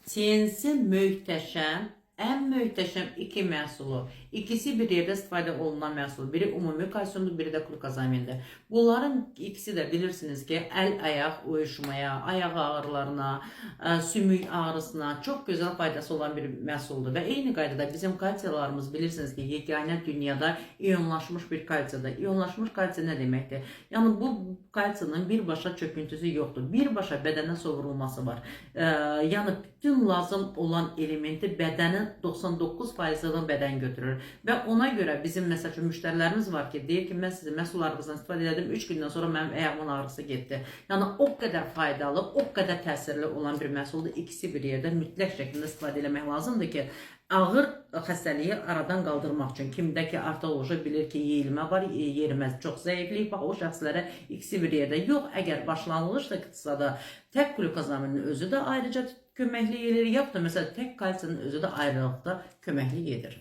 CNC möhtəşəm, ən möhtəşəm iki məhsulu. İkisi bir yerdə istifadə olunan məhsul. Biri ümumi kalsiyumdur, biri də glukozamindir. Bunların ikisi də bilirsiniz ki, əl-ayaq uyuşmaya, ayaq ağrılarına, sümük ağrısına çox gözəl faydası olan bir məhsuldur. Və eyni qaydada bizim kalsiyalarımız bilirsiniz ki, yeganə dünyada iyonlaşmış bir kalsiyadır. İyonlaşmış kalsiya nə deməkdir? Yəni bu kalsiyanın birbaşa çöküntüsü yoxdur. Birbaşa bədənə sovrulması var. Yəni bütün lazım olan elementi bədənin 99%'ını bədən götürür. Və ona görə bizim məsəl üçün müştərilərimiz var ki, deyir ki, mən sizin məhsullarınızdan istifadə edim, 3 gündən sonra mənim ayağımın ağrısı getdi. Yəni o qədər faydalı, o qədər təsirli olan bir məhsuldur. İkisi bir yerdə mütləq şəkildə istifadə etmək lazımdır ki, ağır xəstəliyi aradan qaldırmaq üçün. Kimdə ki, artoloji bilir ki, yeyilmə var, yeriməz, çox zəiflik, bax o şəxslərə ikisi bir yerdə yox. Əgər başlanğıcdırsa da tək glukozaminin özü də ayrıca köməkli edir, yaxud da məsələn tək kalsiyanın özü də ayrılıqda köməkli edir.